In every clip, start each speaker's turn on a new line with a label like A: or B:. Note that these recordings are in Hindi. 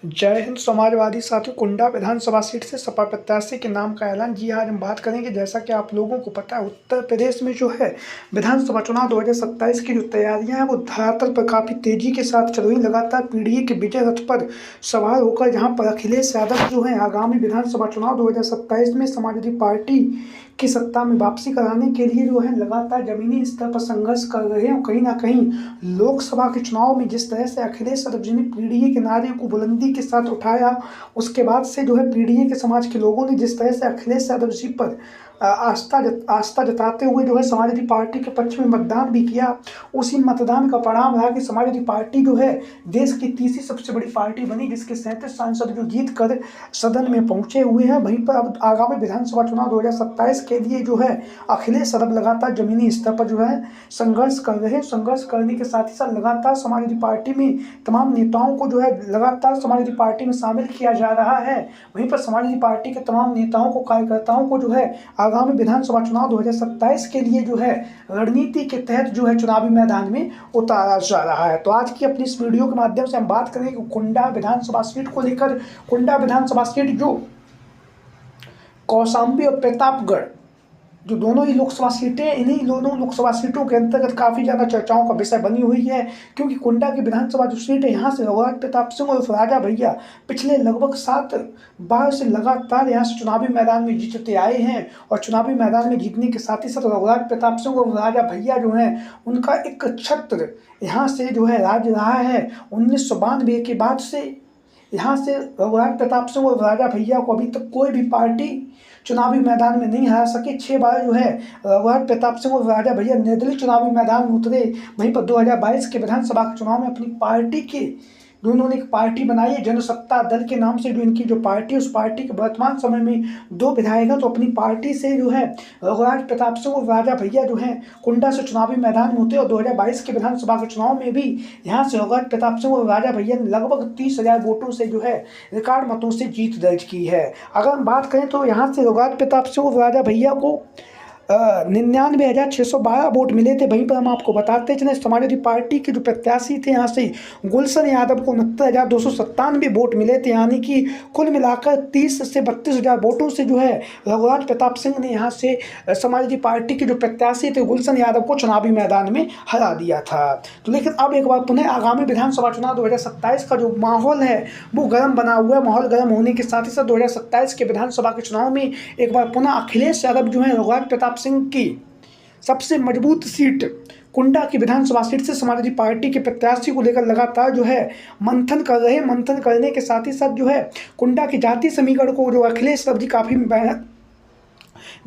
A: जय हिंद। समाजवादी साथियों, कुंडा विधानसभा सीट से सपा प्रत्याशी के नाम का ऐलान। जी आज हम बात करेंगे, जैसा कि आप लोगों को पता है, उत्तर प्रदेश में जो है विधानसभा चुनाव 2027 की जो तैयारियां हैं वो धरातल पर काफ़ी तेजी के साथ चल रही। लगातार पीडीए के विजय रथ पर सवार होकर जहां पर अखिलेश यादव जो है आगामी विधानसभा चुनाव 2027 में समाजवादी पार्टी की सत्ता में वापसी कराने के लिए जो है लगातार जमीनी स्तर पर संघर्ष कर रहे हैं। और कहीं ना कहीं लोकसभा के चुनाव में जिस तरह से अखिलेश यादव जी ने पीडीए के नारे को बुलंदी के साथ उठाया, उसके बाद से जो है पीडीए के समाज के लोगों ने जिस तरह से अखिलेश यादव जी पर आस्था जताते हुए जो है समाजवादी पार्टी के पक्ष में मतदान भी किया। उसी मतदान का परिणाम रहा कि समाजवादी पार्टी जो है देश की तीसरी सबसे बड़ी पार्टी बनी, जिसके 37 सांसद जो जीत कर सदन में पहुंचे हुए हैं। वहीं पर अब आगामी विधानसभा चुनाव 2027 के लिए जो है अखिलेश यादव लगातार जमीनी स्तर पर जो है संघर्ष कर रहे हैं। संघर्ष करने के साथ ही साथ लगातार समाजवादी पार्टी में तमाम नेताओं को जो है लगातार समाजवादी पार्टी में शामिल किया जा रहा है। वहीं पर समाजवादी पार्टी के तमाम नेताओं को, कार्यकर्ताओं को जो है आगामी विधानसभा चुनाव 2027 के लिए जो है रणनीति के तहत जो है चुनावी मैदान में उतारा जा रहा है। तो आज की अपनी इस वीडियो के माध्यम से हम बात करेंगे कि कुंडा विधानसभा सीट को लेकर। कुंडा विधानसभा सीट जो कौशाम्बी और प्रतापगढ़ जो दोनों ही लोकसभा सीटें, इन्हीं दोनों लोकसभा सीटों के अंतर्गत काफ़ी ज़्यादा चर्चाओं का विषय बनी हुई है, क्योंकि कुंडा की विधानसभा जो सीट है यहाँ से रघुराज प्रताप सिंह और राजा भैया पिछले लगभग 7 बार से लगातार यहाँ से चुनावी मैदान में जीतते आए हैं। और चुनावी मैदान में जीतने के साथ ही साथ रघुराज प्रताप सिंह और राजा भैया जो हैं उनका एक छत्र यहाँ से जो है राज रहा है। 1992 के बाद से यहाँ से रघुराज प्रताप सिंह और राजा भैया को अभी तक कोई भी पार्टी चुनावी मैदान में नहीं हरा सके। 6 बार जो है रघुराज प्रताप सिंह और राजा भैया निर्दलीय चुनावी मैदान में उतरे। वहीं पर 2022 के विधानसभा के चुनाव में अपनी पार्टी के दोनों ने एक पार्टी बनाई है, जनसत्ता दल के नाम से जो इनकी जो पार्टी है, उस पार्टी के वर्तमान समय में 2 विधायक हैं। तो अपनी पार्टी से जो है रघुराज प्रताप सिंह और राजा भैया जो हैं कुंडा से चुनावी मैदान में उतरे। और 2022 के विधानसभा के चुनाव में भी यहाँ से रघुराज प्रताप सिंह और राजा भैया ने लगभग 30,000 वोटों से जो है रिकॉर्ड मतों से जीत दर्ज की है। अगर हम बात करें तो यहाँ से रघुराज प्रताप सिंह और राजा भैया को 99,612 वोट मिले थे। वहीं पर हम आपको बताते चले समाजवादी पार्टी के जो प्रत्याशी थे यहाँ से गुलशन यादव को 69,297 वोट मिले थे। यानी कि कुल मिलाकर 30 से 32,000 वोटों से जो है रघुराज प्रताप सिंह ने यहाँ से समाजवादी पार्टी के जो प्रत्याशी थे गुलशन यादव को चुनावी मैदान में हरा दिया था। तो लेकिन अब एक बार पुनः आगामी विधानसभा चुनाव 2027 का जो माहौल है वो गर्म बना हुआ है। माहौल गर्म होने के साथ ही साथ 2027 के विधानसभा के चुनाव में एक बार पुनः अखिलेश यादव जो है रघुराज प्रताप सिंह की सबसे मजबूत सीट कुंडा की विधानसभा सीट से समाजवादी पार्टी के प्रत्याशी को लेकर लगातार जो है मंथन कर रहे हैं। मंथन करने के साथ ही साथ जो है कुंडा की जाति समीकरण को जो अखिलेश यादव जी काफ़ी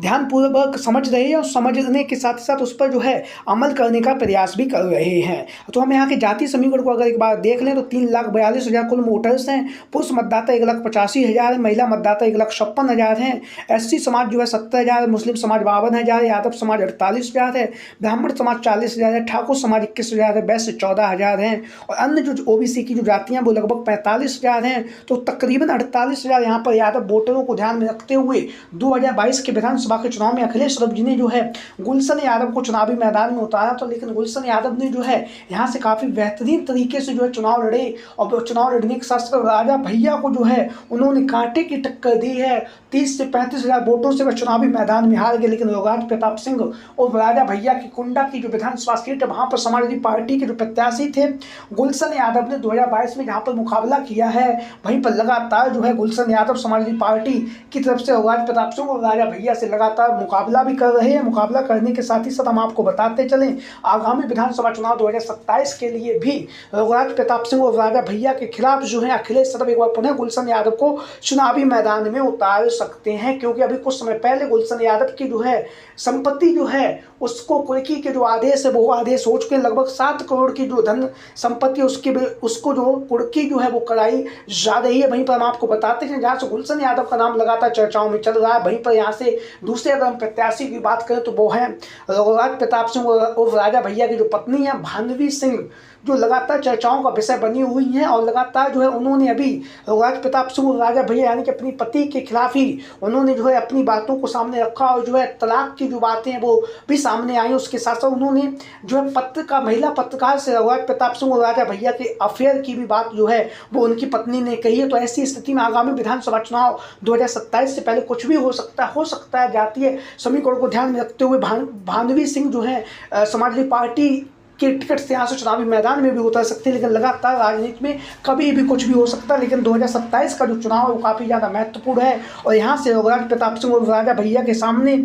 A: ध्यानपूर्वक समझ रहे हैं और समझने के साथ साथ उस पर जो है अमल करने का प्रयास भी कर रहे हैं। तो हम यहाँ के जाति समीकरण को अगर एक बार देख लें तो 3,42,000 कुल वोटर्स हैं। पुरुष मतदाता 1,85,000 है, महिला मतदाता 1,56,000 हैं। एससी समाज जो है 70,000, मुस्लिम समाज 52,000, यादव समाज 48,000 है, ब्राह्मण समाज 40,000 है, ठाकुर समाज 21,000 है, वैश्य 14,000 हैं और अन्य जो ओबीसी की जो जातियाँ वो लगभग 45,000 हैं। तो तकरीबन 48,000 यहाँ पर यादव वोटरों को ध्यान में रखते हुए 2022 के विधानसभा के चुनाव में अखिलेश यादव जी ने जो है गुलशन यादव को चुनावी मैदान में उतारा। तो लेकिन गुलशन यादव ने जो है यहाँ से काफ़ी बेहतरीन तरीके से जो है चुनाव लड़े और चुनाव लड़ने के साथ साथ राजा भैया को जो है उन्होंने कांटे की टक्कर दी है। 30 से 35,000 वोटों से वह चुनावी मैदान में हार गए। लेकिन रघुराज प्रताप सिंह और राजा भैया की कुंडा की जो विधानसभा सीट है वहाँ पर समाजवादी पार्टी के जो प्रत्याशी थे गुलशन यादव ने 2022 में जहाँ पर मुकाबला किया है, वहीं पर लगातार जो है गुलशन यादव समाजवादी पार्टी की तरफ से रघुराज प्रताप सिंह और राजा भैया से लगातार मुकाबला भी कर रहे हैं। मुकाबला करने के साथ ही साथ हम आपको बताते चलें आगामी विधानसभा चुनाव 2027 के लिए भी रघुराज प्रताप सिंह और राजा भैया के खिलाफ जो है अखिलेश यादव एक बार पुनः गुलशन यादव को चुनावी मैदान में उतार सकते हैं। क्योंकि अभी कुछ समय पहले गुलशन यादव की जो है संपत्ति जो है उसको कुर्की के जो आदेश है वो आदेश हो चुके हैं। लगभग 7 करोड़ की जो धन संपत्ति उसको जो कुर्की जो है वो कराई जा रही है। वहीं पर हम आपको बताते हैं जहाँ से गुलशन यादव का नाम लगातार चर्चाओं में चल रहा है। वहीं पर यहाँ से दूसरे अगर हम प्रत्याशी की बात करें तो वो है रघुराज प्रताप सिंह और राजा भैया की जो पत्नी है भानवी सिंह जो लगातार चर्चाओं का विषय बनी हुई हैं और लगातार जो है उन्होंने अभी राज प्रताप सिंह और राजा भैया यानी कि अपनी पति के खिलाफ ही उन्होंने जो है अपनी बातों को सामने रखा और जो है तलाक की जो बातें हैं वो भी सामने आई। उसके साथ साथ उन्होंने जो है महिला पत्रकार से राज प्रताप सिंह और राजा भैया के अफेयर की भी बात जो है वो उनकी पत्नी ने कही है। तो ऐसी स्थिति में आगामी विधानसभा चुनाव 2027 से पहले कुछ भी हो सकता है। जातीय समीकरण को ध्यान में रखते हुए भानवी सिंह जो है समाजवादी पार्टी के टिकट से यहाँ से चुनावी मैदान में भी उतर सकते हैं, लेकिन लगातार राजनीति में कभी भी कुछ भी हो सकता है। लेकिन 2027 का जो चुनाव है वो काफ़ी ज़्यादा महत्वपूर्ण है और यहाँ से राज प्रताप सिंह और राजा भैया के सामने